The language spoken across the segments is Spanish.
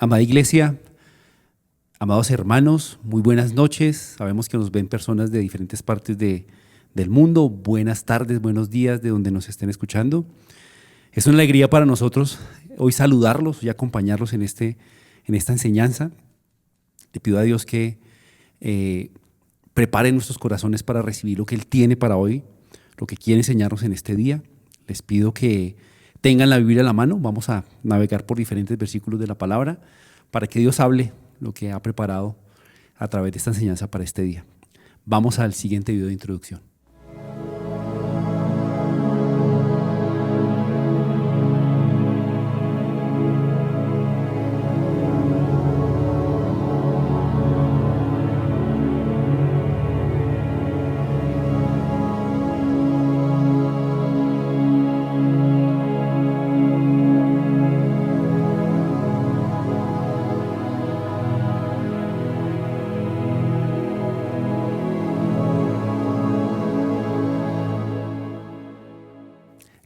Amada iglesia, amados hermanos, muy buenas noches. Sabemos que nos ven personas de diferentes partes del mundo. Buenas tardes, buenos días de donde nos estén escuchando. Es una alegría para nosotros hoy saludarlos y acompañarlos en esta enseñanza. Le pido a Dios que prepare nuestros corazones para recibir lo que Él tiene para hoy, lo que quiere enseñarnos en este día. Les pido que tengan la Biblia a la mano. Vamos a navegar por diferentes versículos de la palabra para que Dios hable lo que ha preparado a través de esta enseñanza para este día. Vamos al siguiente video de introducción.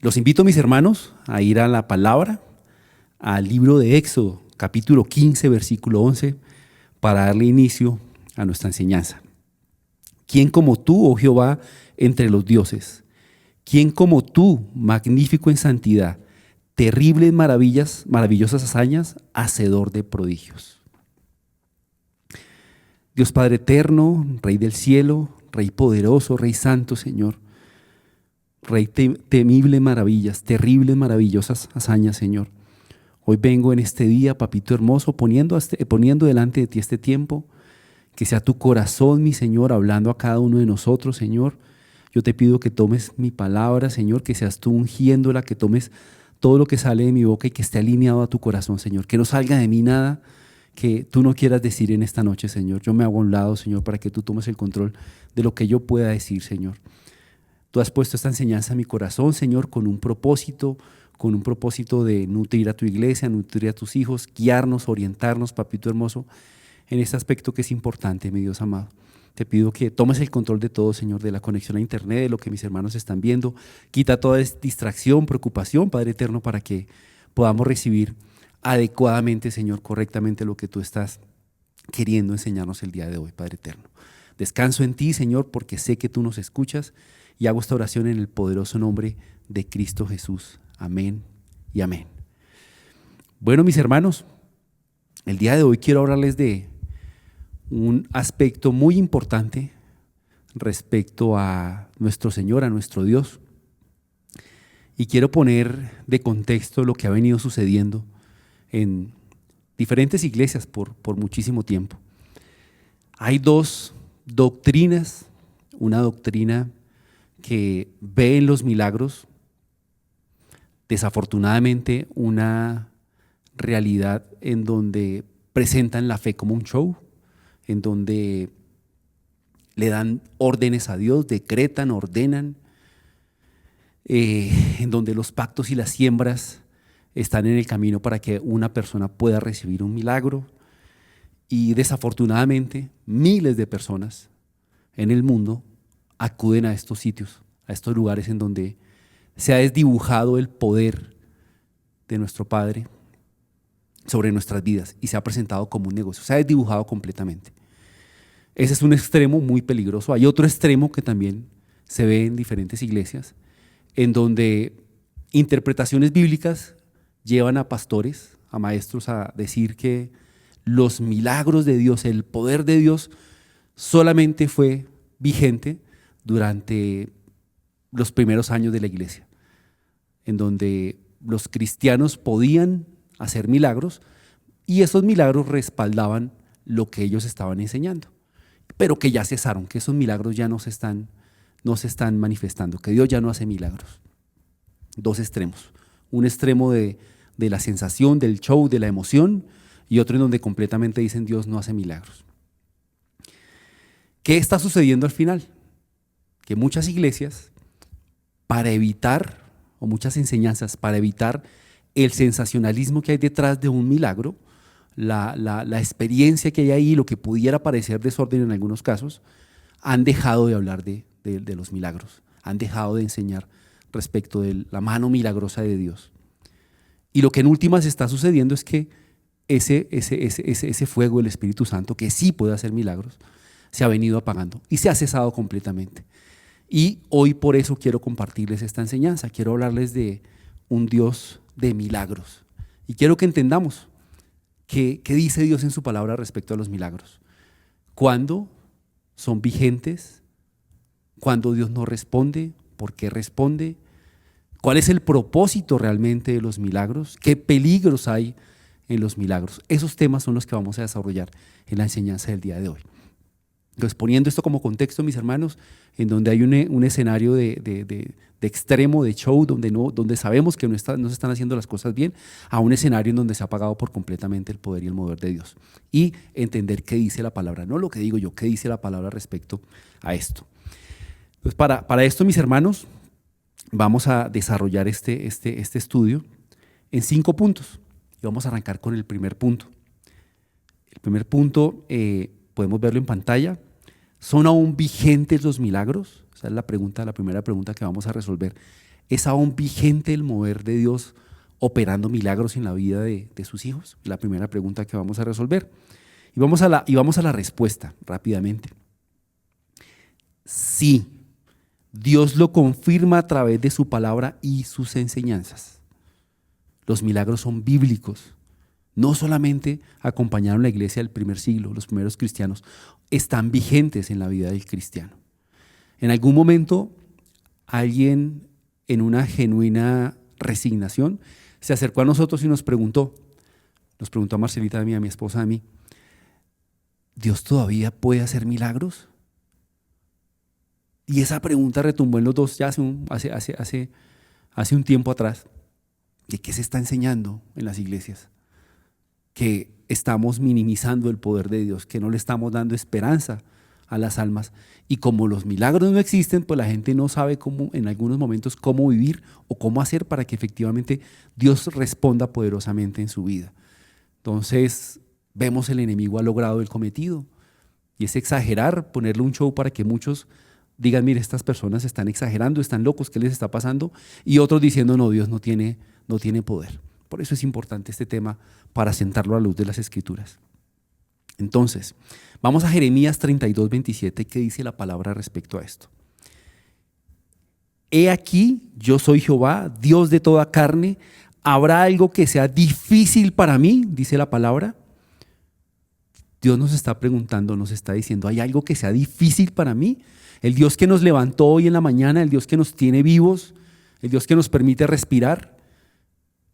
Los invito, mis hermanos, a ir a la palabra, al libro de Éxodo, capítulo 15, versículo 11, para darle inicio a nuestra enseñanza. ¿Quién como tú, oh Jehová, entre los dioses? ¿Quién como tú, magnífico en santidad, terribles maravillas, maravillosas hazañas, hacedor de prodigios? Dios Padre eterno, Rey del cielo, Rey poderoso, Rey santo, Señor. Rey temible maravillas, terribles maravillosas hazañas, Señor. Hoy vengo en este día, papito hermoso, poniendo delante de ti este tiempo, que sea tu corazón, mi Señor, hablando a cada uno de nosotros, Señor. Yo te pido que tomes mi palabra, Señor, que seas tú ungiéndola, que tomes todo lo que sale de mi boca y que esté alineado a tu corazón, Señor. Que no salga de mí nada que tú no quieras decir en esta noche, Señor. Yo me hago a un lado, Señor, para que tú tomes el control de lo que yo pueda decir, Señor. Tú has puesto esta enseñanza en mi corazón, Señor, con un propósito de nutrir a tu iglesia, nutrir a tus hijos, guiarnos, orientarnos, papito hermoso, en este aspecto que es importante, mi Dios amado. Te pido que tomes el control de todo, Señor, de la conexión a internet, de lo que mis hermanos están viendo. Quita toda distracción, preocupación, Padre eterno, para que podamos recibir adecuadamente, Señor, correctamente lo que tú estás queriendo enseñarnos el día de hoy, Padre eterno. Descanso en ti, Señor, porque sé que tú nos escuchas. Y hago esta oración en el poderoso nombre de Cristo Jesús. Amén y amén. Bueno, mis hermanos, el día de hoy quiero hablarles de un aspecto muy importante respecto a nuestro Señor, a nuestro Dios. Y quiero poner de contexto lo que ha venido sucediendo en diferentes iglesias por muchísimo tiempo. Hay dos doctrinas, una doctrina que ve en los milagros, desafortunadamente, una realidad en donde presentan la fe como un show, en donde le dan órdenes a Dios, decretan, ordenan, en donde los pactos y las siembras están en el camino para que una persona pueda recibir un milagro. Y desafortunadamente, miles de personas en el mundo acuden a estos sitios, a estos lugares en donde se ha desdibujado el poder de nuestro Padre sobre nuestras vidas y se ha presentado como un negocio, se ha desdibujado completamente. Ese es un extremo muy peligroso. Hay otro extremo que también se ve en diferentes iglesias, en donde interpretaciones bíblicas llevan a pastores, a maestros a decir que los milagros de Dios, el poder de Dios solamente fue vigente durante los primeros años de la iglesia, en donde los cristianos podían hacer milagros y esos milagros respaldaban lo que ellos estaban enseñando, pero que ya cesaron, que esos milagros ya no se están manifestando, que Dios ya no hace milagros. Dos extremos, un extremo de la sensación, del show, de la emoción, y otro en donde completamente dicen Dios no hace milagros. ¿Qué está sucediendo al final? Que muchas iglesias, para evitar, o muchas enseñanzas, para evitar el sensacionalismo que hay detrás de un milagro, la experiencia que hay ahí, lo que pudiera parecer desorden en algunos casos, han dejado de hablar de los milagros, han dejado de enseñar respecto de la mano milagrosa de Dios. Y lo que en últimas está sucediendo es que ese fuego del Espíritu Santo, que sí puede hacer milagros, se ha venido apagando y se ha cesado completamente. Y hoy por eso quiero compartirles esta enseñanza, quiero hablarles de un Dios de milagros. Y quiero que entendamos qué dice Dios en su palabra respecto a los milagros. ¿Cuándo son vigentes? ¿Cuándo Dios no responde? ¿Por qué responde? ¿Cuál es el propósito realmente de los milagros? ¿Qué peligros hay en los milagros? Esos temas son los que vamos a desarrollar en la enseñanza del día de hoy. Entonces, poniendo esto como contexto, mis hermanos, en donde hay un escenario de extremo, de show, donde sabemos que no se están haciendo las cosas bien, a un escenario en donde se ha apagado por completamente el poder y el mover de Dios. Y entender qué dice la palabra, no lo que digo yo, qué dice la palabra respecto a esto. Entonces, para esto, mis hermanos, vamos a desarrollar este estudio en 5 puntos. Y vamos a arrancar con el primer punto. El primer punto, podemos verlo en pantalla. ¿Son aún vigentes los milagros? Esa es la primera pregunta que vamos a resolver. ¿Es aún vigente el mover de Dios operando milagros en la vida de sus hijos? La primera pregunta que vamos a resolver. Y vamos a la respuesta rápidamente. Sí, Dios lo confirma a través de su palabra y sus enseñanzas. Los milagros son bíblicos. No solamente acompañaron la iglesia del primer siglo, los primeros cristianos, están vigentes en la vida del cristiano. En algún momento, alguien en una genuina resignación se acercó a nosotros y nos preguntó a Marcelita, a mi esposa, a mí, ¿Dios todavía puede hacer milagros? Y esa pregunta retumbó en los dos ya hace un tiempo atrás. ¿De qué se está enseñando en las iglesias? Que estamos minimizando el poder de Dios, que no le estamos dando esperanza a las almas. Y como los milagros no existen, pues la gente no sabe cómo, en algunos momentos, cómo vivir o cómo hacer para que efectivamente Dios responda poderosamente en su vida. Entonces, vemos el enemigo ha logrado el cometido. Y es exagerar, ponerle un show para que muchos digan, mire, estas personas están exagerando, están locos, ¿qué les está pasando? Y otros diciendo, no, Dios no tiene poder. Por eso es importante este tema para sentarlo a la luz de las Escrituras. Entonces, vamos a Jeremías 32:27, ¿qué dice la palabra respecto a esto? He aquí, yo soy Jehová, Dios de toda carne. ¿Habrá algo que sea difícil para mí? Dice la palabra. Dios nos está preguntando, nos está diciendo, ¿hay algo que sea difícil para mí? El Dios que nos levantó hoy en la mañana, el Dios que nos tiene vivos, el Dios que nos permite respirar,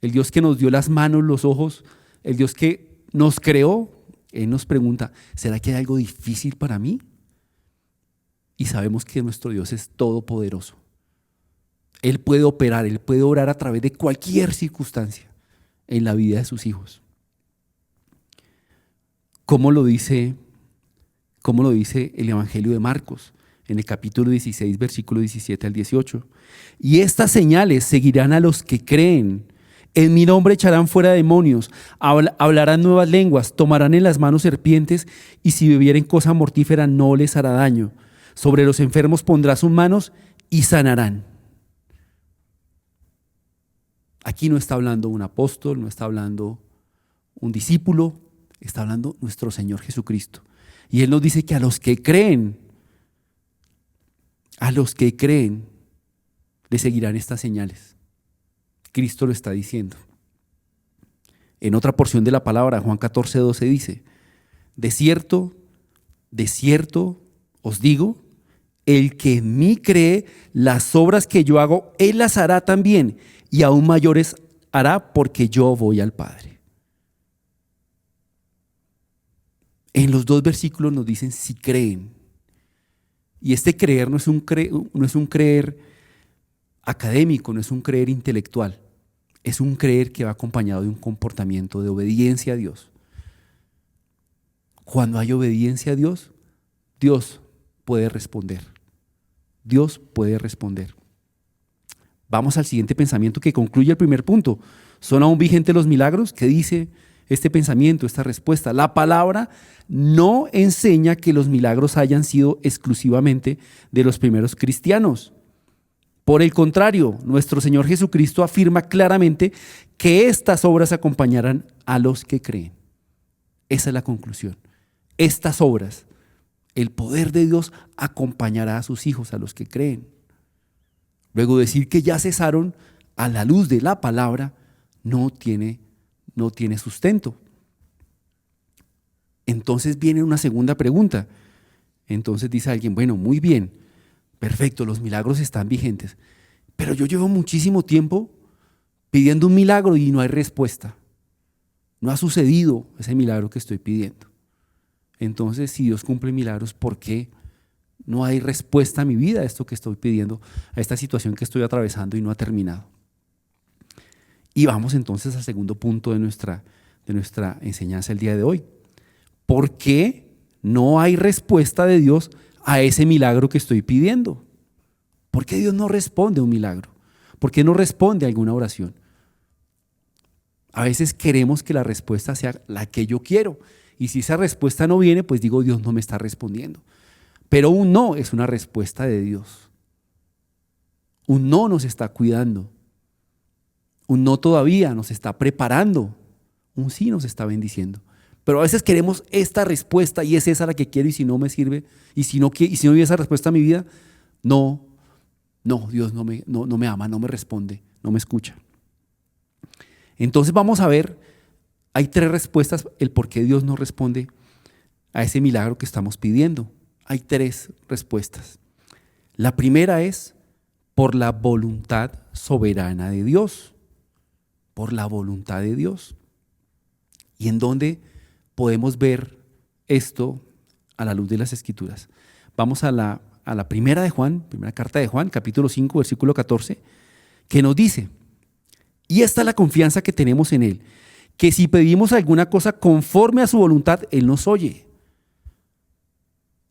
el Dios que nos dio las manos, los ojos, el Dios que nos creó, Él nos pregunta, ¿será que hay algo difícil para mí? Y sabemos que nuestro Dios es todopoderoso. Él puede operar, Él puede obrar a través de cualquier circunstancia en la vida de sus hijos. ¿Cómo lo dice el Evangelio de Marcos? En el capítulo 16, versículo 17 al 18. Y estas señales seguirán a los que creen. En mi nombre echarán fuera demonios, hablarán nuevas lenguas, tomarán en las manos serpientes y si bebieren cosa mortífera no les hará daño. Sobre los enfermos pondrá sus manos y sanarán. Aquí no está hablando un apóstol, no está hablando un discípulo, está hablando nuestro Señor Jesucristo. Y Él nos dice que a los que creen, le seguirán estas señales. Cristo lo está diciendo. En otra porción de la palabra, Juan 14:12 dice, de cierto os digo, el que en mí cree, las obras que yo hago, Él las hará también, y aún mayores hará porque yo voy al Padre. En los 2 versículos nos dicen si creen. Y este creer no es un creer académico, no es un creer intelectual. Es un creer que va acompañado de un comportamiento de obediencia a Dios. Cuando hay obediencia a Dios, Dios puede responder. Dios puede responder. Vamos al siguiente pensamiento que concluye el primer punto. ¿Son aún vigentes los milagros? ¿Qué dice este pensamiento, esta respuesta? La palabra no enseña que los milagros hayan sido exclusivamente de los primeros cristianos. Por el contrario, nuestro Señor Jesucristo afirma claramente que estas obras acompañarán a los que creen. Esa es la conclusión. Estas obras, el poder de Dios acompañará a sus hijos, a los que creen. Luego decir que ya cesaron a la luz de la palabra no tiene sustento. Entonces viene una segunda pregunta. Entonces dice alguien, bueno, muy bien, perfecto, los milagros están vigentes, pero yo llevo muchísimo tiempo pidiendo un milagro y no hay respuesta. No ha sucedido ese milagro que estoy pidiendo. Entonces, si Dios cumple milagros, ¿por qué no hay respuesta a mi vida, a esto que estoy pidiendo, a esta situación que estoy atravesando y no ha terminado? Y vamos entonces al segundo punto de nuestra enseñanza el día de hoy. ¿Por qué no hay respuesta de Dios a ese milagro que estoy pidiendo? ¿Por qué Dios no responde a un milagro? ¿Por qué no responde a alguna oración? A veces queremos que la respuesta sea la que yo quiero. Y si esa respuesta no viene, pues digo, Dios no me está respondiendo. Pero un no es una respuesta de Dios. Un no nos está cuidando. Un no todavía nos está preparando. Un sí nos está bendiciendo. Pero a veces queremos esta respuesta y es esa la que quiero, y si no me sirve, y si no viene esa respuesta a mi vida, no, Dios no me ama, no me responde, no me escucha. Entonces vamos a ver, hay 3 respuestas el por qué Dios no responde a ese milagro que estamos pidiendo. Hay 3 respuestas. La primera es por la voluntad soberana de Dios. Por la voluntad de Dios. ¿Y en dónde podemos ver esto a la luz de las Escrituras? Vamos a la primera carta de Juan, capítulo 5, versículo 14, que nos dice: y esta es la confianza que tenemos en Él, que si pedimos alguna cosa conforme a su voluntad, Él nos oye.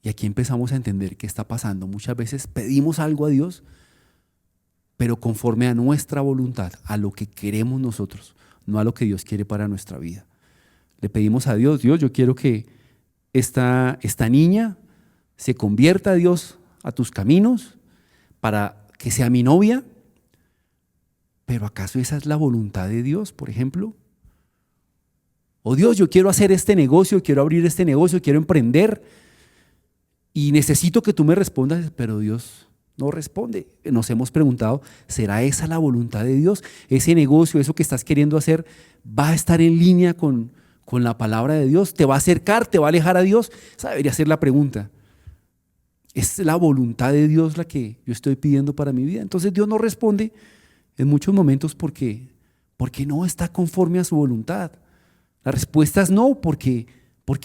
Y aquí empezamos a entender qué está pasando. Muchas veces pedimos algo a Dios, pero conforme a nuestra voluntad, a lo que queremos nosotros, no a lo que Dios quiere para nuestra vida. Le pedimos a Dios, Dios, yo quiero que esta niña se convierta, Dios, a tus caminos para que sea mi novia. ¿Pero acaso esa es la voluntad de Dios, por ejemplo? O Dios, yo quiero hacer este negocio, quiero abrir este negocio, quiero emprender y necesito que tú me respondas, pero Dios no responde. Nos hemos preguntado, ¿será esa la voluntad de Dios? ¿Ese negocio, eso que estás queriendo hacer, va a estar en línea con la palabra de Dios? ¿Te va a acercar, te va a alejar a Dios? Esa debería ser la pregunta. ¿Es la voluntad de Dios la que yo estoy pidiendo para mi vida? Entonces Dios no responde en muchos momentos porque no está conforme a su voluntad. La respuesta es no, porque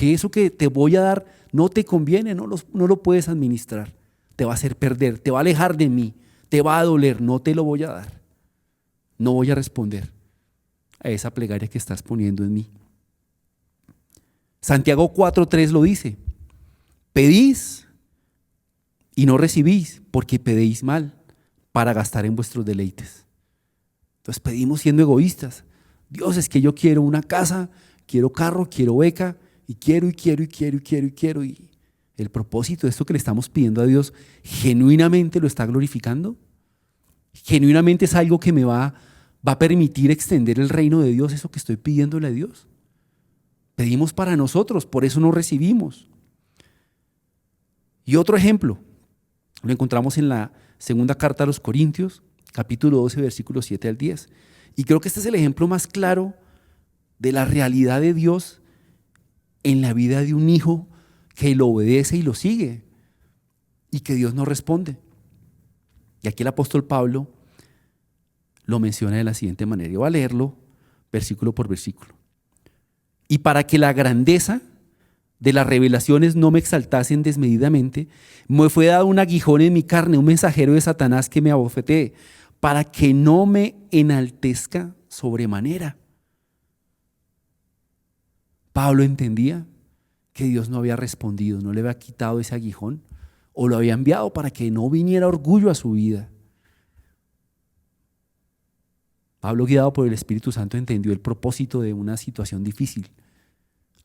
eso que te voy a dar no te conviene, no lo puedes administrar. Te va a hacer perder, te va a alejar de mí, te va a doler, no te lo voy a dar. No voy a responder a esa plegaria que estás poniendo en mí. Santiago 4:3 lo dice: pedís y no recibís, porque pedéis mal, para gastar en vuestros deleites. Entonces pedimos siendo egoístas. Dios, es que yo quiero una casa, quiero carro, quiero beca, y quiero. Y el propósito de esto que le estamos pidiendo a Dios, ¿genuinamente lo está glorificando? ¿Genuinamente es algo que me va a permitir extender el reino de Dios, eso que estoy pidiéndole a Dios? Pedimos para nosotros, por eso no recibimos. Y otro ejemplo, lo encontramos en la segunda carta a los Corintios, capítulo 12, versículos 7 al 10. Y creo que este es el ejemplo más claro de la realidad de Dios en la vida de un hijo que lo obedece y lo sigue, y que Dios no responde. Y aquí el apóstol Pablo lo menciona de la siguiente manera. Yo voy a leerlo versículo por versículo. Y para que la grandeza de las revelaciones no me exaltasen desmedidamente, me fue dado un aguijón en mi carne, un mensajero de Satanás que me abofetee, para que no me enaltezca sobremanera. Pablo entendía que Dios no había respondido, no le había quitado ese aguijón, o lo había enviado para que no viniera orgullo a su vida. Pablo, guiado por el Espíritu Santo, entendió el propósito de una situación difícil.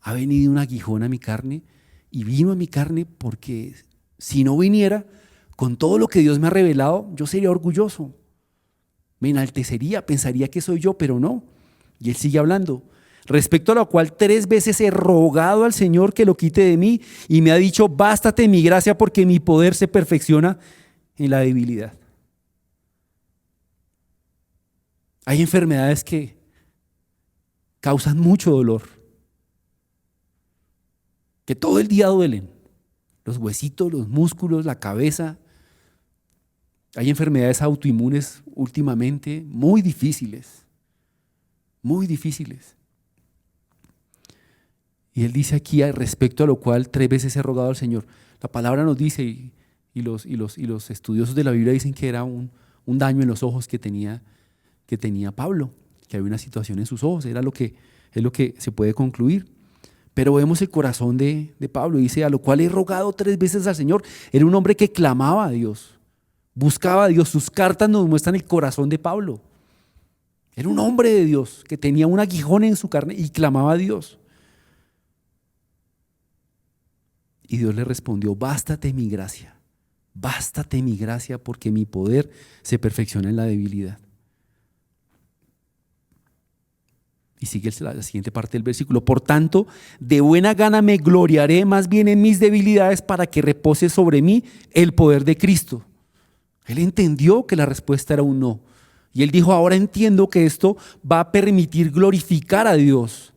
Ha venido un aguijón a mi carne, y vino a mi carne porque si no viniera, con todo lo que Dios me ha revelado, yo sería orgulloso. Me enaltecería, pensaría que soy yo, pero no. Y él sigue hablando. respecto a la cual 3 veces he rogado al Señor que lo quite de mí, y me ha dicho, bástate mi gracia porque mi poder se perfecciona en la debilidad. Hay enfermedades que causan mucho dolor, que todo el día duelen, los huesitos, los músculos, la cabeza. Hay enfermedades autoinmunes últimamente muy difíciles, muy difíciles. Y él dice aquí, respecto a lo cual 3 veces he rogado al Señor. La palabra nos dice, y los estudiosos de la Biblia dicen que era un daño en los ojos que tenía Pablo, que había una situación en sus ojos, es lo que se puede concluir. Pero vemos el corazón de Pablo, dice, a lo cual he rogado 3 veces al Señor. Era un hombre que clamaba a Dios, buscaba a Dios. Sus cartas nos muestran el corazón de Pablo. Era un hombre de Dios que tenía un aguijón en su carne y clamaba a Dios. Y Dios le respondió, bástate mi gracia porque mi poder se perfecciona en la debilidad. Y sigue la siguiente parte del versículo. Por tanto, de buena gana me gloriaré más bien en mis debilidades para que repose sobre mí el poder de Cristo. Él entendió que la respuesta era un no. Y él dijo, ahora entiendo que esto va a permitir glorificar a Dios.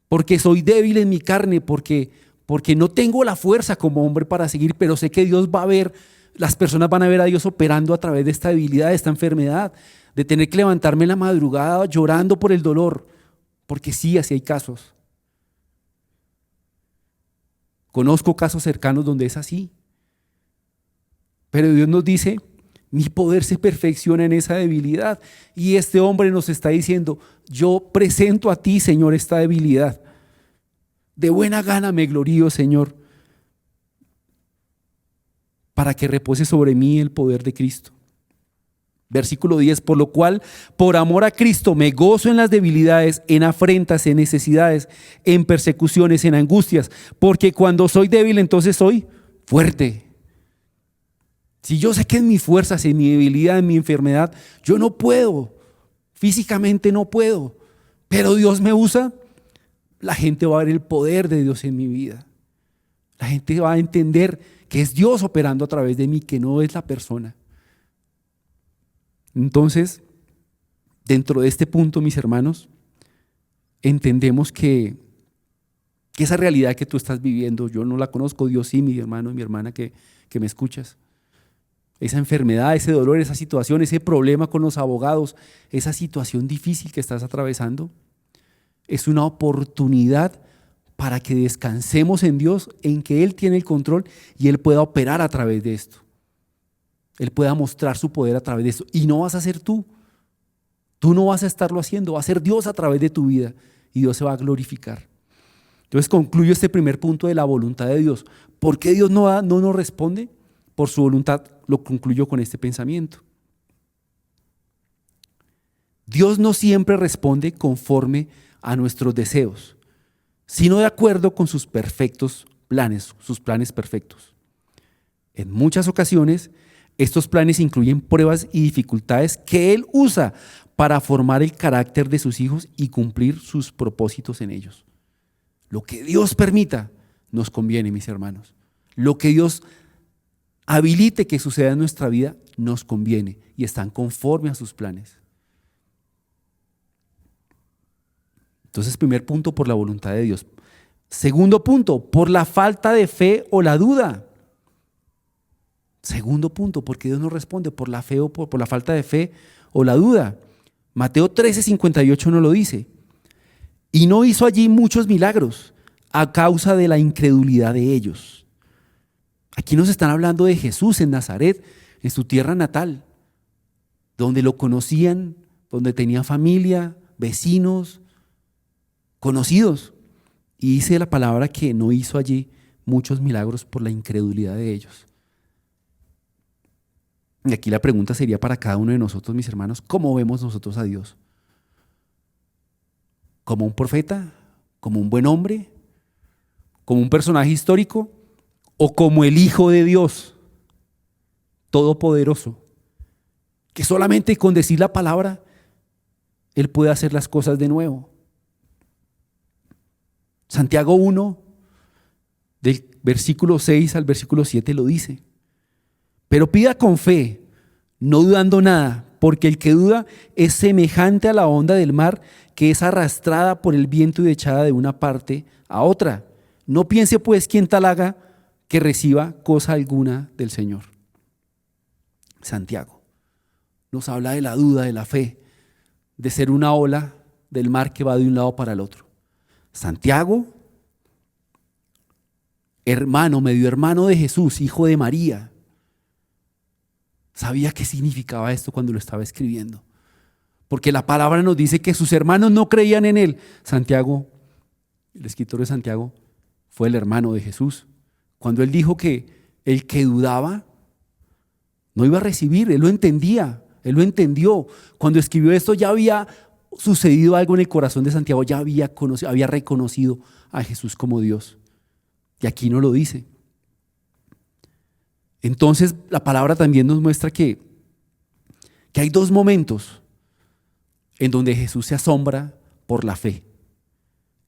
Porque soy débil en mi carne, porque no tengo la fuerza como hombre para seguir, pero sé que Dios va a ver, las personas van a ver a Dios operando a través de esta debilidad, de esta enfermedad, de tener que levantarme en la madrugada llorando por el dolor, porque sí, así hay casos. Conozco casos cercanos donde es así. Pero Dios nos dice, mi poder se perfecciona en esa debilidad. Y este hombre nos está diciendo, yo presento a ti, Señor, esta debilidad. De buena gana me glorío, Señor, para que repose sobre mí el poder de Cristo. Versículo 10, por lo cual, por amor a Cristo, me gozo en las debilidades, en afrentas, en necesidades, en persecuciones, en angustias, porque cuando soy débil, entonces soy fuerte. Si yo sé que en mis fuerzas, en mi debilidad, en mi enfermedad, yo no puedo, físicamente no puedo, pero Dios me usa, la gente va a ver el poder de Dios en mi vida. La gente va a entender que es Dios operando a través de mí, que no es la persona. Entonces, dentro de este punto, mis hermanos, entendemos que esa realidad que tú estás viviendo, yo no la conozco, Dios sí, mi hermano y mi hermana que me escuchas. Esa enfermedad, ese dolor, esa situación, ese problema con los abogados, esa situación difícil que estás atravesando, es una oportunidad para que descansemos en Dios, en que Él tiene el control y Él pueda operar a través de esto. Él pueda mostrar su poder a través de esto. Y no vas a ser tú. Tú no vas a estarlo haciendo, va a ser Dios a través de tu vida y Dios se va a glorificar. Entonces concluyo este primer punto de la voluntad de Dios. ¿Por qué Dios no nos responde? Por su voluntad. Lo concluyo con este pensamiento. Dios no siempre responde conforme a nuestros deseos, sino de acuerdo con sus perfectos planes, sus planes perfectos. En muchas ocasiones, estos planes incluyen pruebas y dificultades que Él usa para formar el carácter de sus hijos y cumplir sus propósitos en ellos. Lo que Dios permita nos conviene, mis hermanos. Lo que Dios habilite que suceda en nuestra vida nos conviene y están conforme a sus planes. Entonces, primer punto, por la voluntad de Dios. Segundo punto, por la falta de fe o la duda. Segundo punto, porque Dios no responde por la fe o por la falta de fe o la duda. Mateo 13:58 nos lo dice. Y no hizo allí muchos milagros a causa de la incredulidad de ellos. Aquí nos están hablando de Jesús en Nazaret, en su tierra natal, donde lo conocían, donde tenía familia, vecinos, conocidos. Y dice la palabra que no hizo allí muchos milagros por la incredulidad de ellos. Y aquí la pregunta sería para cada uno de nosotros, mis hermanos, ¿cómo vemos nosotros a Dios? ¿Como un profeta? ¿Como un buen hombre? ¿Como un personaje histórico? ¿O como el Hijo de Dios, todopoderoso, que solamente con decir la palabra, Él puede hacer las cosas de nuevo? Santiago 1, del versículo 6 al versículo 7 lo dice. Pero pida con fe, no dudando nada, porque el que duda es semejante a la onda del mar que es arrastrada por el viento y echada de una parte a otra. No piense pues quien tal haga que reciba cosa alguna del Señor. Santiago nos habla de la duda, de la fe, de ser una ola del mar que va de un lado para el otro. Santiago, hermano, medio hermano de Jesús, hijo de María, sabía qué significaba esto cuando lo estaba escribiendo. Porque la palabra nos dice que sus hermanos no creían en él. Santiago, el escritor de Santiago, fue el hermano de Jesús. Cuando él dijo que el que dudaba no iba a recibir, él lo entendía, él lo entendió. Cuando escribió esto ya había sucedido algo en el corazón de Santiago, ya había reconocido a Jesús como Dios. Y aquí no lo dice. Entonces la palabra también nos muestra que hay dos momentos en donde Jesús se asombra por la fe.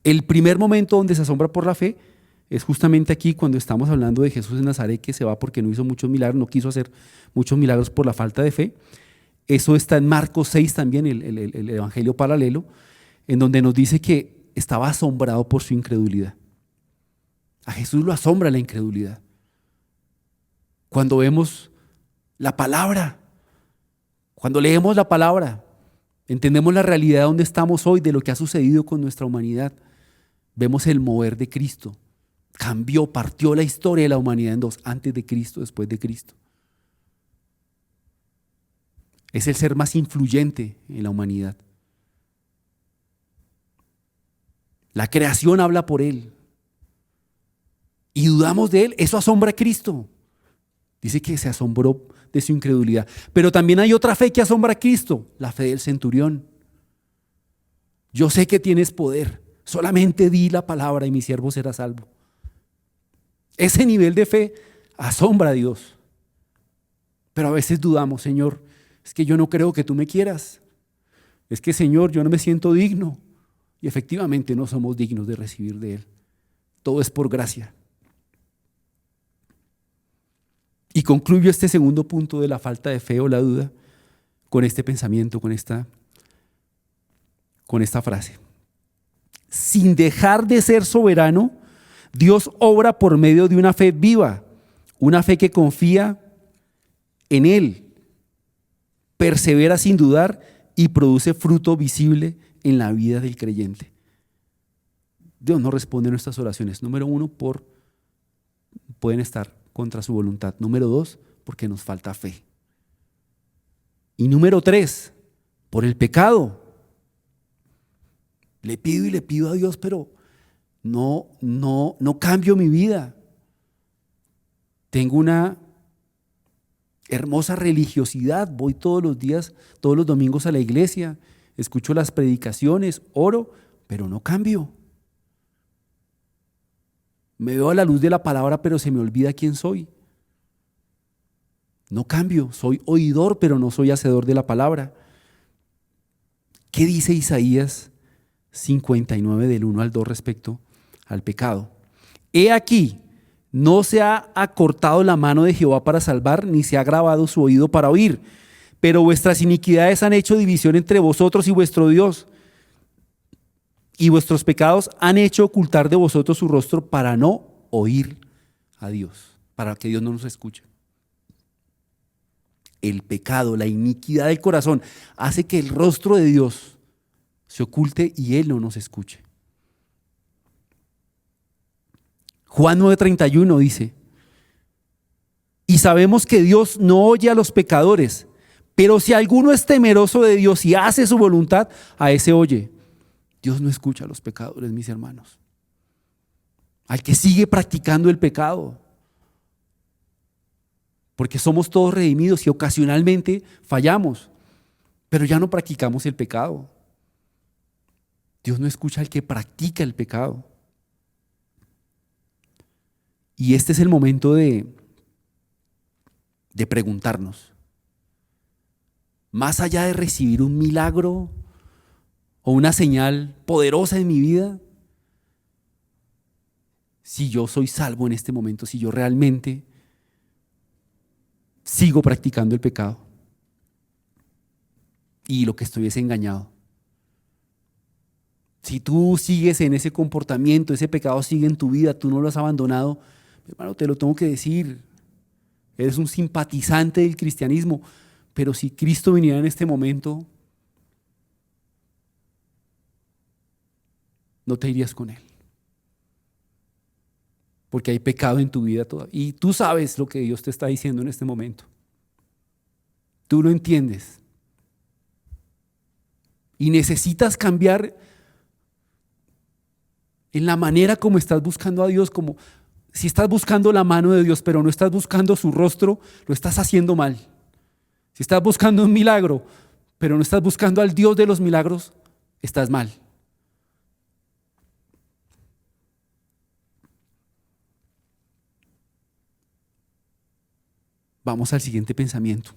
El primer momento donde se asombra por la fe es justamente aquí cuando estamos hablando de Jesús de Nazaret, que se va porque no hizo muchos milagros, no quiso hacer muchos milagros por la falta de fe. Eso está en Marcos 6 también, el evangelio paralelo, en donde nos dice que estaba asombrado por su incredulidad. A Jesús lo asombra la incredulidad. Cuando vemos la palabra, cuando leemos la palabra, entendemos la realidad de donde estamos hoy, de lo que ha sucedido con nuestra humanidad. Vemos el mover de Cristo. Cambió, partió la historia de la humanidad en dos, antes de Cristo, después de Cristo. Es el ser más influyente en la humanidad. La creación habla por él. Y dudamos de él, eso asombra a Cristo. Dice que se asombró de su incredulidad. Pero también hay otra fe que asombra a Cristo, la fe del centurión. Yo sé que tienes poder, solamente di la palabra y mi siervo será salvo. Ese nivel de fe asombra a Dios. Pero a veces dudamos, Señor, es que yo no creo que tú me quieras. Es que, Señor, yo no me siento digno. Y efectivamente no somos dignos de recibir de Él. Todo es por gracia. Y concluyo este segundo punto de la falta de fe o la duda con este pensamiento, con esta frase. Sin dejar de ser soberano, Dios obra por medio de una fe viva, una fe que confía en Él, persevera sin dudar y produce fruto visible en la vida del creyente. Dios no responde a nuestras oraciones. Número uno, pueden estar contra su voluntad. Número dos, porque nos falta fe. Y número tres, por el pecado. Le pido y le pido a Dios, pero no cambio mi vida. Tengo una hermosa religiosidad, voy todos los días, todos los domingos a la iglesia, escucho las predicaciones, oro, pero no cambio. Me veo a la luz de la palabra, pero se me olvida quién soy. No cambio, soy oidor, pero no soy hacedor de la palabra. ¿Qué dice Isaías 59 del 1 al 2 respecto al pecado? He aquí, no se ha acortado la mano de Jehová para salvar, ni se ha agravado su oído para oír, pero vuestras iniquidades han hecho división entre vosotros y vuestro Dios, y vuestros pecados han hecho ocultar de vosotros su rostro para no oír a Dios, para que Dios no nos escuche. El pecado, la iniquidad del corazón hace que el rostro de Dios se oculte y Él no nos escuche. Juan 9:31 dice: y sabemos que Dios no oye a los pecadores, pero si alguno es temeroso de Dios y hace su voluntad, a ese oye. Dios no escucha a los pecadores, mis hermanos. Al que sigue practicando el pecado. Porque somos todos redimidos y ocasionalmente fallamos, pero ya no practicamos el pecado. Dios no escucha al que practica el pecado. Y este es el momento de preguntarnos, más allá de recibir un milagro o una señal poderosa en mi vida, si yo soy salvo en este momento, si yo realmente sigo practicando el pecado y lo que estoy es engañado. Si tú sigues en ese comportamiento, ese pecado sigue en tu vida, tú no lo has abandonado, hermano, te lo tengo que decir, eres un simpatizante del cristianismo, pero si Cristo viniera en este momento, no te irías con Él. Porque hay pecado en tu vida todavía. Y tú sabes lo que Dios te está diciendo en este momento. Tú lo entiendes. Y necesitas cambiar en la manera como estás buscando a Dios, como si estás buscando la mano de Dios, pero no estás buscando su rostro, lo estás haciendo mal. Si estás buscando un milagro, pero no estás buscando al Dios de los milagros, estás mal. Vamos al siguiente pensamiento.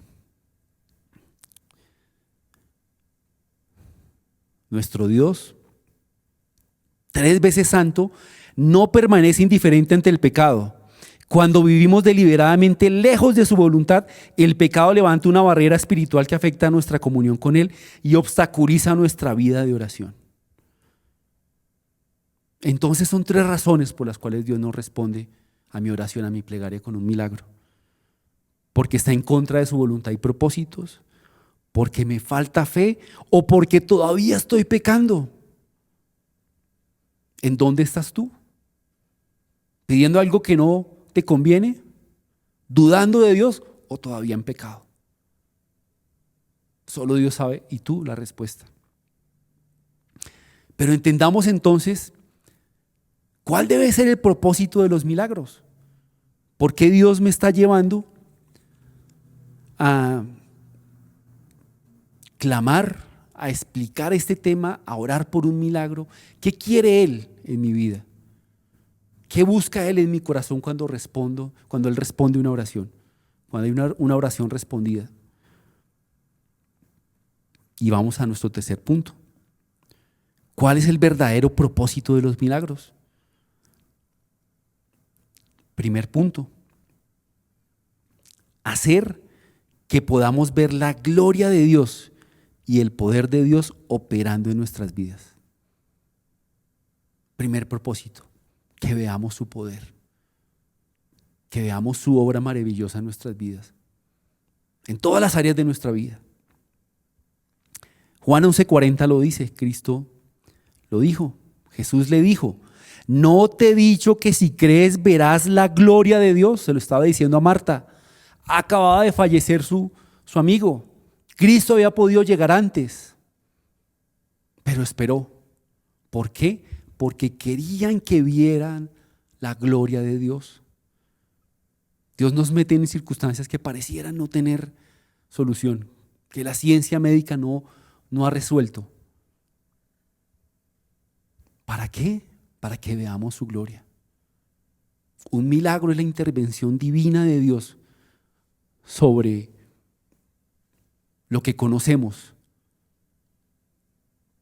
Nuestro Dios, 3 veces santo, no permanece indiferente ante el pecado. Cuando vivimos deliberadamente lejos de su voluntad, el pecado levanta una barrera espiritual que afecta a nuestra comunión con Él y obstaculiza nuestra vida de oración. Entonces son 3 razones por las cuales Dios no responde a mi oración, a mi plegaria con un milagro. Porque está en contra de su voluntad y propósitos, porque me falta fe o porque todavía estoy pecando. ¿En dónde estás tú? ¿Pidiendo algo que no te conviene? ¿Dudando de Dios o todavía en pecado? Solo Dios sabe y tú la respuesta. Pero entendamos entonces cuál debe ser el propósito de los milagros. ¿Por qué Dios me está llevando a clamar, a explicar este tema, a orar por un milagro? ¿Qué quiere Él en mi vida? ¿Qué busca Él en mi corazón cuando Él responde una oración? Cuando hay una oración respondida. Y vamos a nuestro tercer punto. ¿Cuál es el verdadero propósito de los milagros? Primer punto. Hacer que podamos ver la gloria de Dios y el poder de Dios operando en nuestras vidas. Primer propósito, que veamos su poder, que veamos su obra maravillosa en nuestras vidas, en todas las áreas de nuestra vida. Juan 11:40 lo dice, Cristo lo dijo, Jesús le dijo, ¿no te he dicho que si crees verás la gloria de Dios? Se lo estaba diciendo a Marta. Acababa de fallecer su amigo. Cristo había podido llegar antes, pero esperó. ¿Por qué? Porque querían que vieran la gloria de Dios. Dios nos mete en circunstancias que parecieran no tener solución, que la ciencia médica no ha resuelto. ¿Para qué? Para que veamos su gloria. Un milagro es la intervención divina de Dios sobre lo que conocemos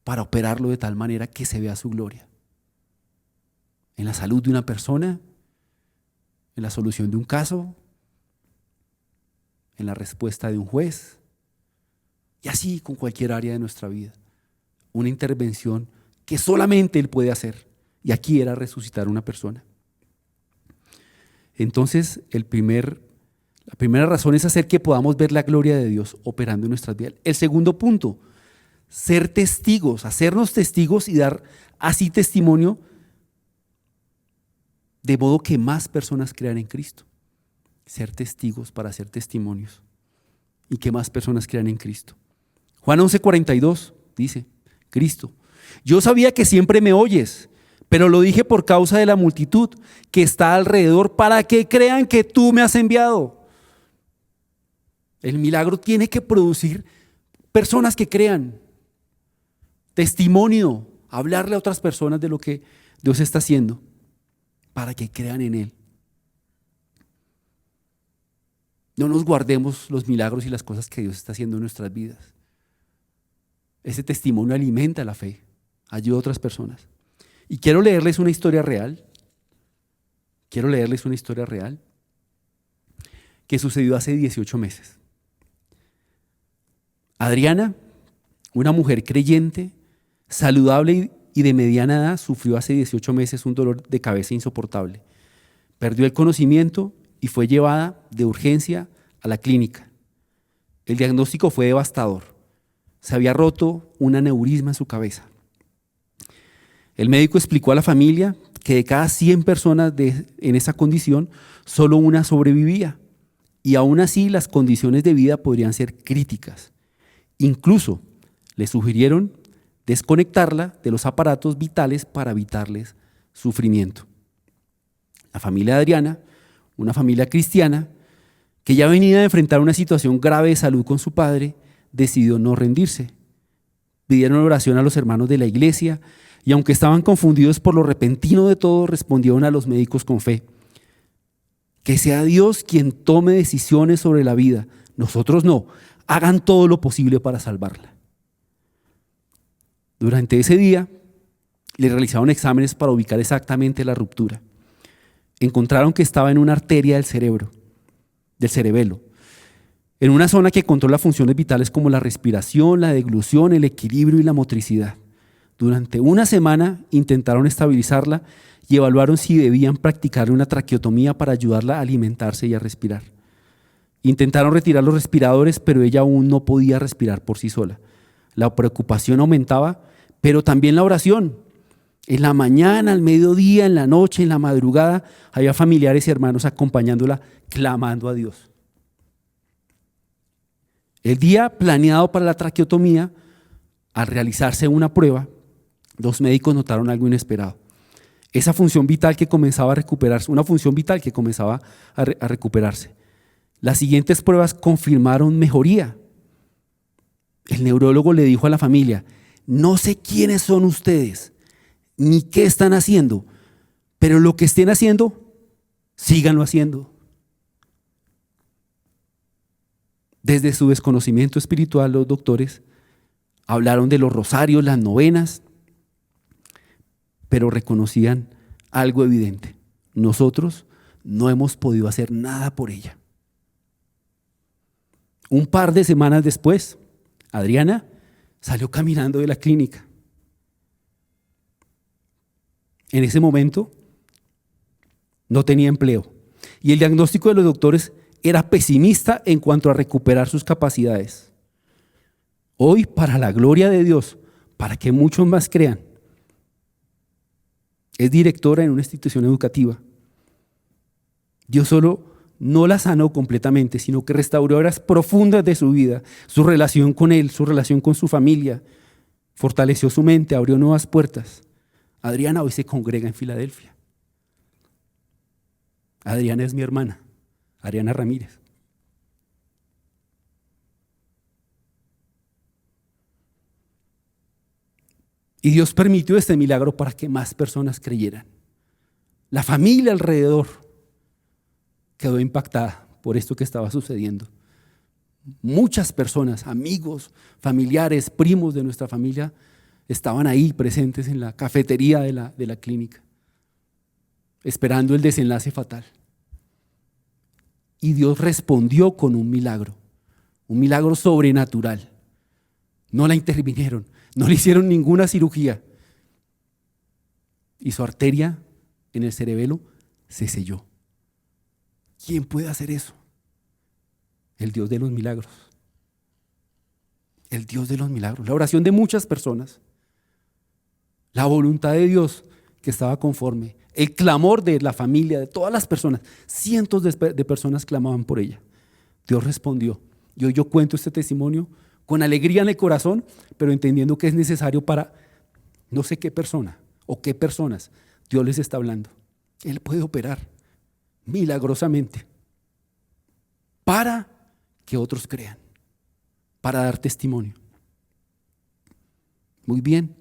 para operarlo de tal manera que se vea su gloria. En la salud de una persona, en la solución de un caso, en la respuesta de un juez, y así con cualquier área de nuestra vida. Una intervención que solamente Él puede hacer. Y aquí era resucitar a una persona. Entonces, la primera razón es hacer que podamos ver la gloria de Dios operando en nuestras vidas. El segundo punto, ser testigos, hacernos testigos y dar así testimonio de modo que más personas crean en Cristo. Ser testigos para hacer testimonios y que más personas crean en Cristo. Juan 11:42 dice, Cristo, yo sabía que siempre me oyes, pero lo dije por causa de la multitud que está alrededor para que crean que tú me has enviado. El milagro tiene que producir personas que crean, testimonio, hablarle a otras personas de lo que Dios está haciendo para que crean en Él. No nos guardemos los milagros y las cosas que Dios está haciendo en nuestras vidas. Ese testimonio alimenta la fe, ayuda a otras personas. Y quiero leerles una historia real Quiero leerles una historia real que sucedió hace 18 meses. Adriana, una mujer creyente, saludable y de mediana edad, sufrió hace 18 meses un dolor de cabeza insoportable. Perdió el conocimiento y fue llevada de urgencia a la clínica. El diagnóstico fue devastador. Se había roto un aneurisma en su cabeza. El médico explicó a la familia que de cada 100 personas en esa condición, solo una sobrevivía. Y aún así las condiciones de vida podrían ser críticas. Incluso le sugirieron desconectarla de los aparatos vitales para evitarles sufrimiento. La familia de Adriana, una familia cristiana, que ya venía de enfrentar una situación grave de salud con su padre, decidió no rendirse. Pidieron oración a los hermanos de la iglesia y aunque estaban confundidos por lo repentino de todo, respondieron a los médicos con fe. Que sea Dios quien tome decisiones sobre la vida, nosotros no. Hagan todo lo posible para salvarla. Durante ese día le realizaron exámenes para ubicar exactamente la ruptura. Encontraron que estaba en una arteria del cerebro, del cerebelo, en una zona que controla funciones vitales como la respiración, la deglución, el equilibrio y la motricidad. Durante una semana intentaron estabilizarla y evaluaron si debían practicarle una traqueotomía para ayudarla a alimentarse y a respirar. Intentaron retirar los respiradores, pero ella aún no podía respirar por sí sola. La preocupación aumentaba, pero también la oración. En la mañana, al mediodía, en la noche, en la madrugada, había familiares y hermanos acompañándola, clamando a Dios. El día planeado para la traqueotomía, al realizarse una prueba, los médicos notaron algo inesperado. Esa función vital que comenzaba a recuperarse, una función vital que comenzaba a recuperarse. Las siguientes pruebas confirmaron mejoría. El neurólogo le dijo a la familia: no sé quiénes son ustedes, ni qué están haciendo, pero lo que estén haciendo, síganlo haciendo. Desde su desconocimiento espiritual, los doctores hablaron de los rosarios, las novenas, pero reconocían algo evidente: nosotros no hemos podido hacer nada por ella. Un par de semanas después, Adriana salió caminando de la clínica. En ese momento no tenía empleo y el diagnóstico de los doctores era pesimista en cuanto a recuperar sus capacidades. Hoy, para la gloria de Dios, para que muchos más crean, es directora en una institución educativa. Dios solo no la sanó completamente, sino que restauró áreas profundas de su vida, su relación con Él, su relación con su familia, fortaleció su mente, abrió nuevas puertas. Adriana hoy se congrega en Filadelfia. Adriana es mi hermana, Adriana Ramírez. Y Dios permitió este milagro para que más personas creyeran. La familia alrededor quedó impactada por esto que estaba sucediendo. Muchas personas, amigos, familiares, primos de nuestra familia, estaban ahí presentes en la cafetería de la clínica, esperando el desenlace fatal. Y Dios respondió con un milagro sobrenatural. No la intervinieron, no le hicieron ninguna cirugía. Y su arteria en el cerebelo se selló. ¿Quién puede hacer eso? El Dios de los milagros. El Dios de los milagros. La oración de muchas personas. La voluntad de Dios que estaba conforme. El clamor de la familia, de todas las personas. Cientos de personas clamaban por ella. Dios respondió. Y hoy yo cuento este testimonio con alegría en el corazón, pero entendiendo que es necesario para no sé qué persona o qué personas Dios les está hablando. Él puede operar milagrosamente para que otros crean, para dar testimonio. Muy bien,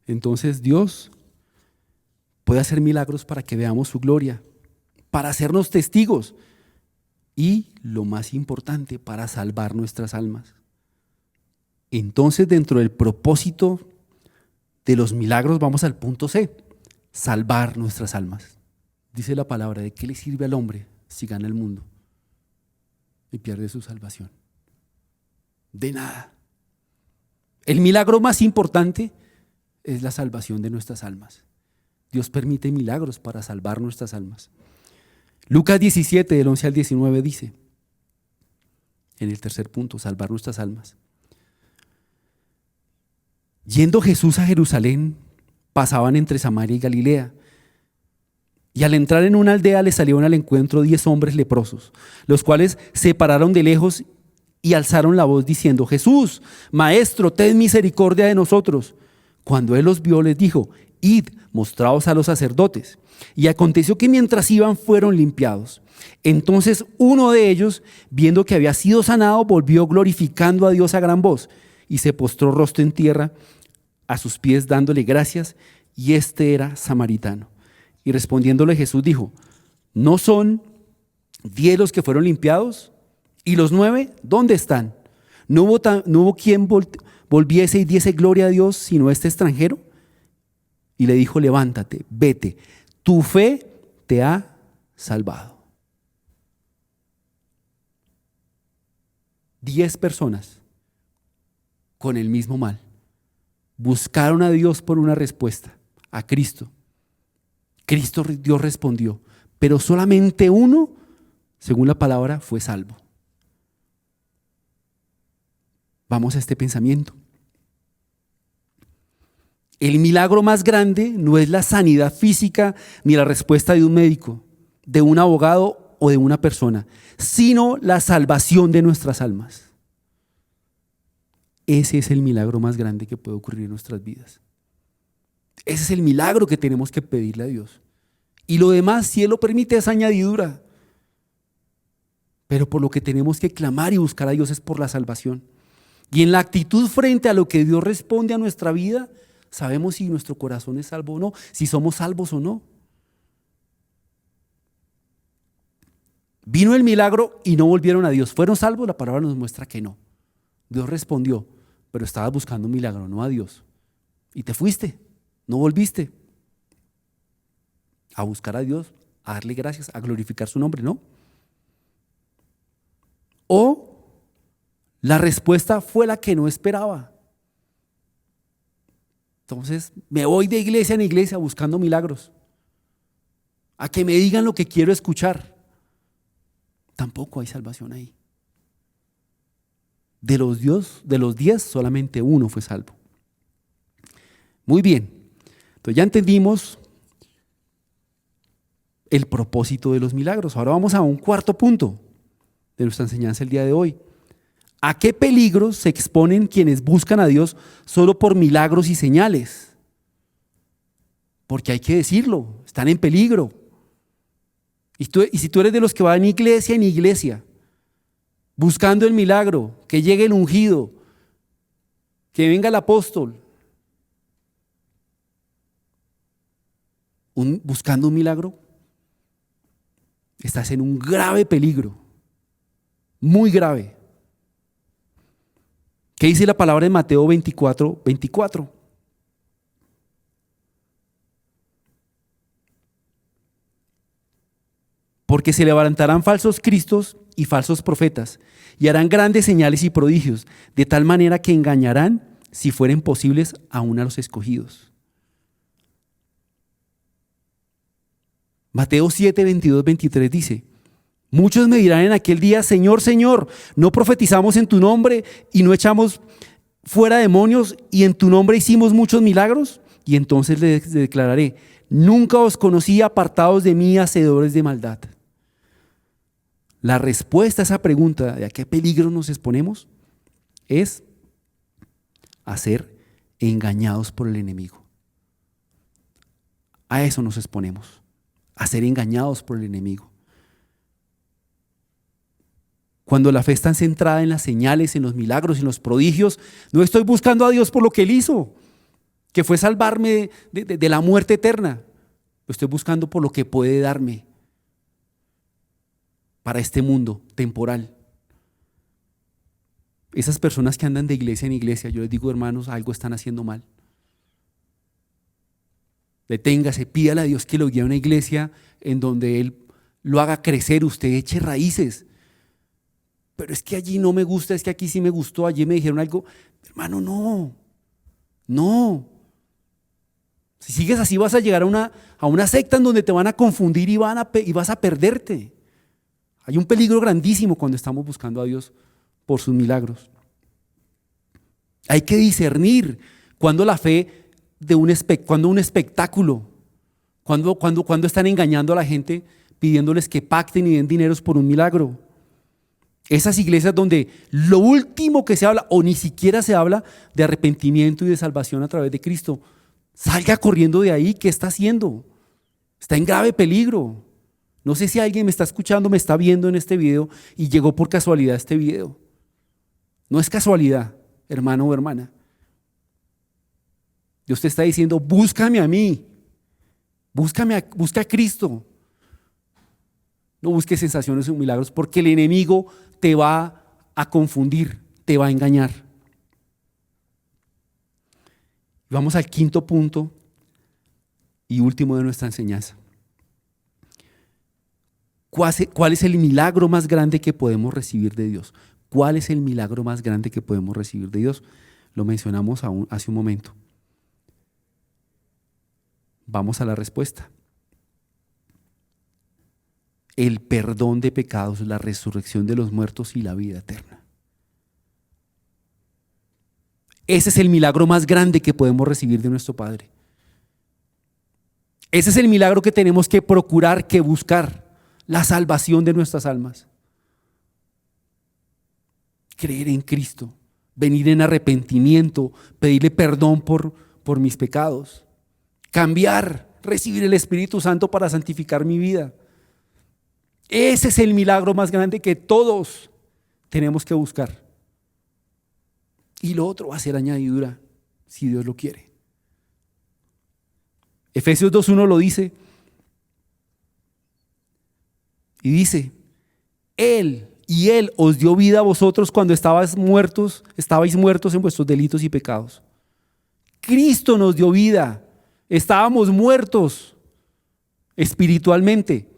entonces Dios puede hacer milagros para que veamos su gloria, para hacernos testigos y, lo más importante, para salvar nuestras almas. Entonces, dentro del propósito de los milagros, vamos al punto C: salvar nuestras almas. Dice la palabra, ¿de qué le sirve al hombre si gana el mundo y pierde su salvación? De nada. El milagro más importante es la salvación de nuestras almas. Dios permite milagros para salvar nuestras almas. Lucas 17, del 11 al 19 dice, en el tercer punto, salvar nuestras almas. Yendo Jesús a Jerusalén, pasaban entre Samaria y Galilea. Y al entrar en una aldea le salieron al encuentro 10 hombres leprosos, los cuales se pararon de lejos y alzaron la voz diciendo, Jesús, Maestro, ten misericordia de nosotros. Cuando él los vio, les dijo, id, mostraos a los sacerdotes. Y aconteció que mientras iban fueron limpiados. Entonces uno de ellos, viendo que había sido sanado, volvió glorificando a Dios a gran voz y se postró rostro en tierra a sus pies dándole gracias, y este era samaritano. Y respondiéndole Jesús dijo, ¿no son 10 los que fueron limpiados? ¿Y los 9 dónde están? ¿No hubo quien volviese y diese gloria a Dios sino este extranjero? Y le dijo, levántate, vete, tu fe te ha salvado. 10 personas con el mismo mal buscaron a Dios por una respuesta, a Cristo. Dios respondió, pero solamente uno, según la palabra, fue salvo. Vamos a este pensamiento. El milagro más grande no es la sanidad física ni la respuesta de un médico, de un abogado o de una persona, sino la salvación de nuestras almas. Ese es el milagro más grande que puede ocurrir en nuestras vidas. Ese es el milagro que tenemos que pedirle a Dios. Y lo demás, si Él lo permite, es añadidura. Pero por lo que tenemos que clamar y buscar a Dios es por la salvación. Y en la actitud frente a lo que Dios responde a nuestra vida, sabemos si nuestro corazón es salvo o no, si somos salvos o no. Vino el milagro y no volvieron a Dios. ¿Fueron salvos? La palabra nos muestra que no. Dios respondió, pero estabas buscando un milagro, no a Dios. Y te fuiste, no volviste a buscar a Dios, a darle gracias, a glorificar su nombre, ¿no? O la respuesta fue la que no esperaba. Entonces me voy de iglesia en iglesia buscando milagros, a que me digan lo que quiero escuchar. Tampoco hay salvación ahí. De los 10, solamente uno fue salvo. Muy bien, entonces ya entendimos el propósito de los milagros. Ahora vamos a un cuarto punto de nuestra enseñanza el día de hoy. ¿A qué peligros se exponen quienes buscan a Dios solo por milagros y señales? Porque hay que decirlo, están en peligro. Y si tú eres de los que van iglesia en iglesia, buscando el milagro, que llegue el ungido, que venga el apóstol, buscando un milagro, estás en un grave peligro, muy grave. ¿Qué dice la palabra en Mateo 24:24? Porque se levantarán falsos cristos y falsos profetas, y harán grandes señales y prodigios, de tal manera que engañarán, si fueren posibles, aún a los escogidos. Mateo 7:22-23 dice, muchos me dirán en aquel día, Señor, Señor, ¿no profetizamos en tu nombre y no echamos fuera demonios y en tu nombre hicimos muchos milagros? Y entonces les declararé, nunca os conocí, apartados de mí, hacedores de maldad. La respuesta a esa pregunta de a qué peligro nos exponemos es a ser engañados por el enemigo. A eso nos exponemos, a ser engañados por el enemigo. Cuando la fe está centrada en las señales, en los milagros, en los prodigios, no estoy buscando a Dios por lo que Él hizo, que fue salvarme de la muerte eterna. Lo estoy buscando por lo que puede darme para este mundo temporal. Esas personas que andan de iglesia en iglesia, yo les digo, hermanos, algo están haciendo mal. Deténgase, pídale a Dios que lo guíe a una iglesia en donde Él lo haga crecer, usted eche raíces. Pero es que allí no me gusta, es que aquí sí me gustó, allí me dijeron algo. Hermano, no. Si sigues así vas a llegar a una secta en donde te van a confundir y vas a perderte. Hay un peligro grandísimo cuando estamos buscando a Dios por sus milagros. Hay que discernir cuando la fe cuando un espectáculo, cuando están engañando a la gente pidiéndoles que pacten y den dineros por un milagro. Esas iglesias donde lo último que se habla o ni siquiera se habla de arrepentimiento y de salvación a través de Cristo. Salga corriendo de ahí. ¿Qué está haciendo? Está en grave peligro. No sé si alguien me está escuchando, me está viendo en este video y llegó por casualidad a este video. No es casualidad, hermano o hermana. Dios te está diciendo, búscame a mí. Busca a Cristo. No busques sensaciones o milagros porque el enemigo te va a confundir, te va a engañar. Vamos al quinto punto y último de nuestra enseñanza. ¿Cuál es el milagro más grande que podemos recibir de Dios? ¿Cuál es el milagro más grande que podemos recibir de Dios? Lo mencionamos hace un momento. Vamos a la respuesta. El perdón de pecados, la resurrección de los muertos y la vida eterna. Ese es el milagro más grande que podemos recibir de nuestro Padre. Ese es el milagro que tenemos que procurar, que buscar, la salvación de nuestras almas. Creer en Cristo, venir en arrepentimiento, pedirle perdón por mis pecados, cambiar, recibir el Espíritu Santo para santificar mi vida. Ese es el milagro más grande que todos tenemos que buscar. Y lo otro va a ser añadidura, si Dios lo quiere. Efesios 2:1 lo dice. Y dice, Él os dio vida a vosotros cuando estabais muertos en vuestros delitos y pecados. Cristo nos dio vida. Estábamos muertos espiritualmente,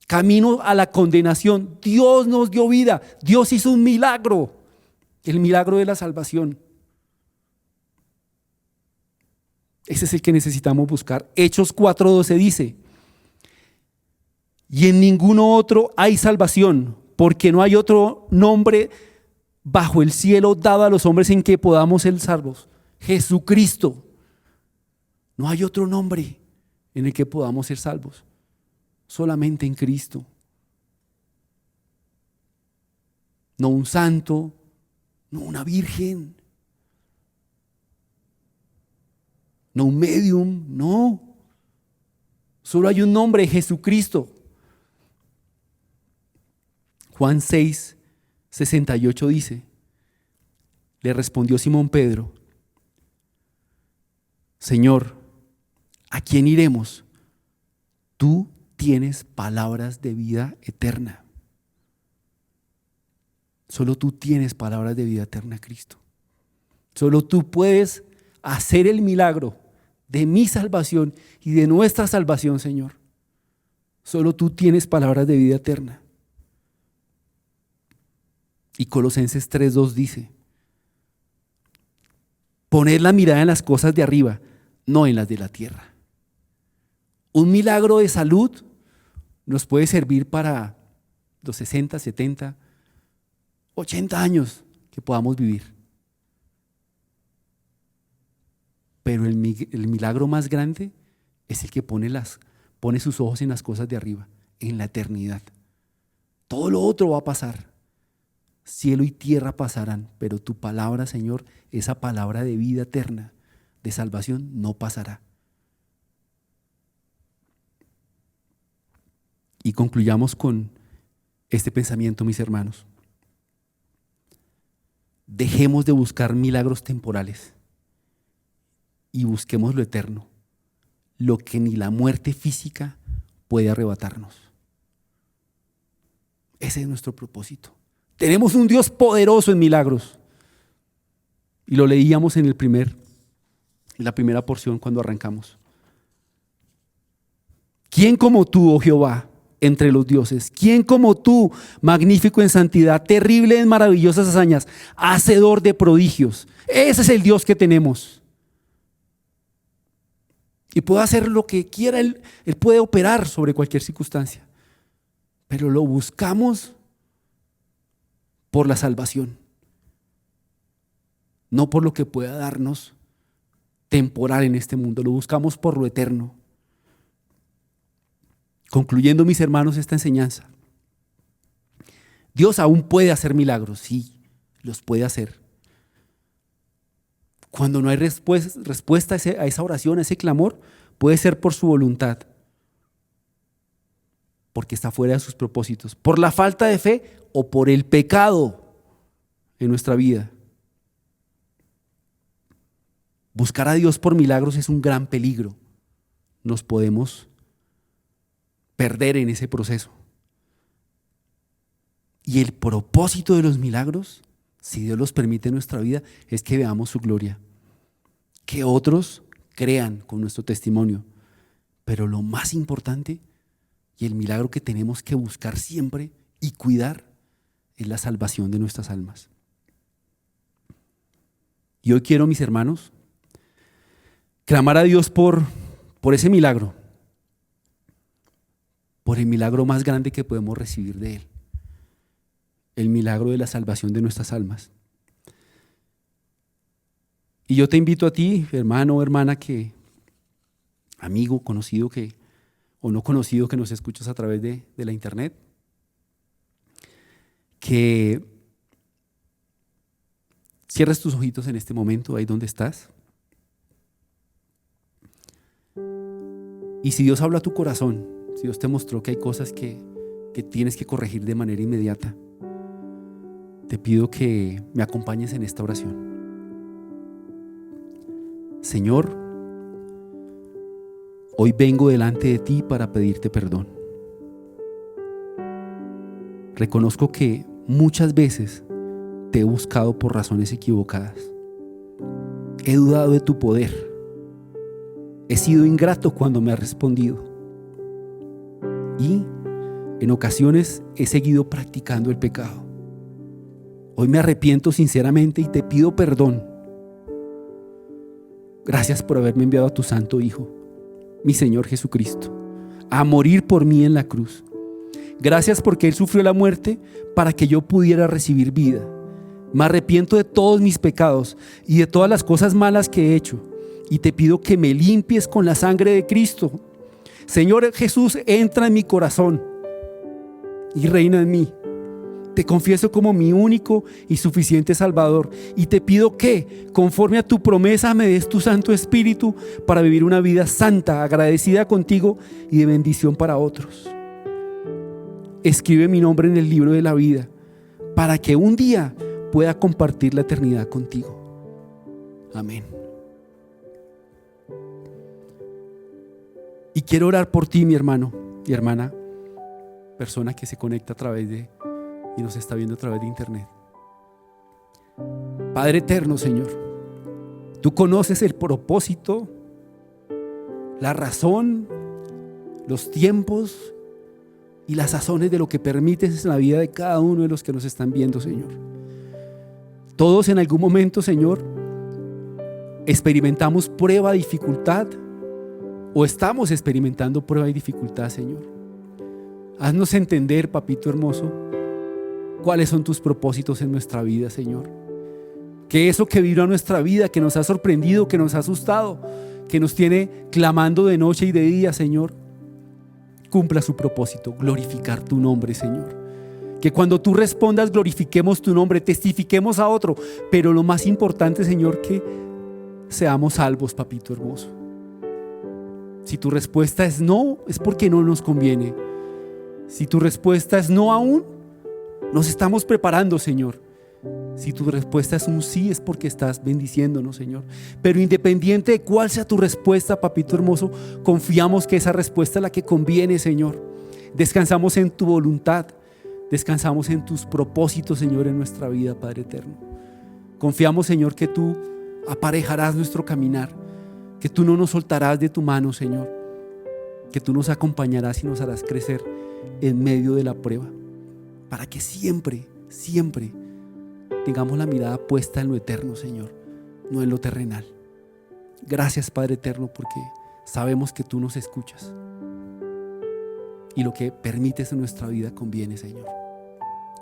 camino a la condenación. Dios nos dio vida. Dios hizo un milagro, el milagro de la salvación. Ese es el que necesitamos buscar. Hechos 4:12 dice, y en ninguno otro hay salvación, porque no hay otro nombre bajo el cielo dado a los hombres en que podamos ser salvos. Jesucristo. No hay otro nombre en el que podamos ser salvos. Solamente en Cristo. No un santo, no una virgen, no un medium, no. Solo hay un nombre, Jesucristo. Juan 6:68 dice, le respondió Simón Pedro, Señor, ¿a quién iremos? Tú tienes palabras de vida eterna. Solo tú tienes palabras de vida eterna, Cristo. Solo tú puedes hacer el milagro de mi salvación y de nuestra salvación, Señor. Solo tú tienes palabras de vida eterna. Y Colosenses 3:2 dice, poned la mirada en las cosas de arriba, no en las de la tierra. Un milagro de salud nos puede servir para los 60, 70, 80 años que podamos vivir. Pero el milagro más grande es el que pone sus ojos en las cosas de arriba, en la eternidad. Todo lo otro va a pasar. Cielo y tierra pasarán, pero tu palabra, Señor, esa palabra de vida eterna, de salvación, no pasará. Y concluyamos con este pensamiento, mis hermanos. Dejemos de buscar milagros temporales y busquemos lo eterno, lo que ni la muerte física puede arrebatarnos. Ese es nuestro propósito. Tenemos un Dios poderoso en milagros. Y lo leíamos en la primera porción cuando arrancamos. ¿Quién como tú, oh Jehová, entre los dioses? ¿Quién como tú, magnífico en santidad, terrible en maravillosas hazañas, hacedor de prodigios? Ese es el Dios que tenemos. Y puede hacer lo que quiera, Él puede operar sobre cualquier circunstancia. Pero lo buscamos por la salvación, no por lo que pueda darnos temporal en este mundo. Lo buscamos por lo eterno. Concluyendo, mis hermanos, esta enseñanza, Dios aún puede hacer milagros, sí, los puede hacer. Cuando no hay respuesta a esa oración, a ese clamor, puede ser por su voluntad, porque está fuera de sus propósitos, por la falta de fe o por el pecado en nuestra vida. Buscar a Dios por milagros es un gran peligro. Nos podemos perder en ese proceso. Y el propósito de los milagros, si Dios los permite en nuestra vida, es que veamos su gloria, que otros crean con nuestro testimonio. Pero lo más importante y el milagro que tenemos que buscar siempre y cuidar es la salvación de nuestras almas. Y hoy quiero, mis hermanos, clamar a Dios por ese milagro, por el milagro más grande que podemos recibir de Él, el milagro de la salvación de nuestras almas. Y yo te invito a ti, hermano o hermana, amigo, conocido o no conocido, que nos escuchas a través de la internet, que cierres tus ojitos en este momento, ahí donde estás. Y si Dios habla a tu corazón, si Dios te mostró que hay cosas que tienes que corregir de manera inmediata, te pido que me acompañes en esta oración. Señor, hoy vengo delante de ti para pedirte perdón. Reconozco que muchas veces te he buscado por razones equivocadas. He dudado de tu poder. He sido ingrato cuando me has respondido. Y en ocasiones he seguido practicando el pecado. Hoy me arrepiento sinceramente y te pido perdón. Gracias por haberme enviado a tu Santo Hijo, mi Señor Jesucristo, a morir por mí en la cruz. Gracias porque Él sufrió la muerte para que yo pudiera recibir vida. Me arrepiento de todos mis pecados y de todas las cosas malas que he hecho. Y te pido que me limpies con la sangre de Cristo. Señor Jesús, entra en mi corazón y reina en mí. Te confieso como mi único y suficiente Salvador. Y te pido que, conforme a tu promesa, me des tu Santo Espíritu para vivir una vida santa, agradecida contigo y de bendición para otros. Escribe mi nombre en el libro de la vida para que un día pueda compartir la eternidad contigo. Amén. Y quiero orar por ti, mi hermano y hermana, persona que se conecta a través y nos está viendo a través de internet. Padre eterno, Señor, tú conoces el propósito, la razón, los tiempos y las sazones de lo que permites en la vida de cada uno de los que nos están viendo, Señor. Todos en algún momento, Señor, experimentamos prueba, dificultad, o estamos experimentando prueba y dificultad, Señor. Haznos entender, papito hermoso, cuáles son tus propósitos en nuestra vida, Señor. Que eso que vino a nuestra vida, que nos ha sorprendido, que nos ha asustado, que nos tiene clamando de noche y de día, Señor, cumpla su propósito, glorificar tu nombre, Señor. Que cuando tú respondas, glorifiquemos tu nombre, testifiquemos a otro, pero lo más importante, Señor, que seamos salvos, papito hermoso. Si tu respuesta es no, es porque no nos conviene. Si tu respuesta es no aún, nos estamos preparando, Señor. Si tu respuesta es un sí, es porque estás bendiciéndonos, Señor. Pero independiente de cuál sea tu respuesta, papito hermoso, confiamos que esa respuesta es la que conviene, Señor. Descansamos en tu voluntad, descansamos en tus propósitos, Señor, en nuestra vida, Padre eterno. Confiamos, Señor, que tú aparejarás nuestro caminar, que tú no nos soltarás de tu mano, Señor. que tú nos acompañarás y nos harás crecer en medio de la prueba, para que siempre, siempre tengamos la mirada puesta en lo eterno, Señor, no en lo terrenal. Gracias, Padre eterno, porque sabemos que tú nos escuchas y lo que permites en nuestra vida conviene, Señor.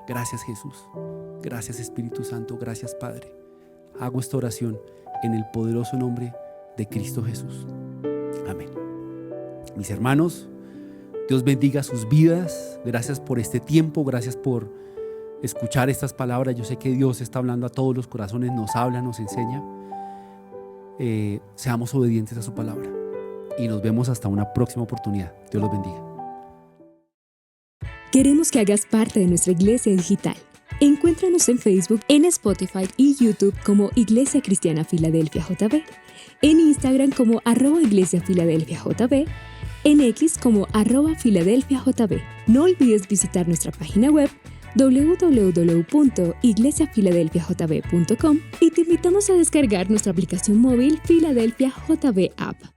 Gracias, Jesús. Gracias, Espíritu Santo. Gracias, Padre. Hago esta oración en el poderoso nombre de Cristo Jesús. Amén. Mis hermanos, Dios bendiga sus vidas. Gracias por este tiempo. Gracias por escuchar estas palabras. Yo sé que Dios está hablando a todos los corazones, nos habla, nos enseña. Seamos obedientes a su palabra y nos vemos hasta una próxima oportunidad. Dios los bendiga. Queremos que hagas parte de nuestra iglesia digital. Encuéntranos en Facebook, en Spotify y YouTube como Iglesia Cristiana Filadelfia JB, en Instagram como @Iglesia Filadelfia JB, en X como @Filadelfia JB. No olvides visitar nuestra página web www.iglesiafiladelfiajb.com y te invitamos a descargar nuestra aplicación móvil Filadelfia JB App.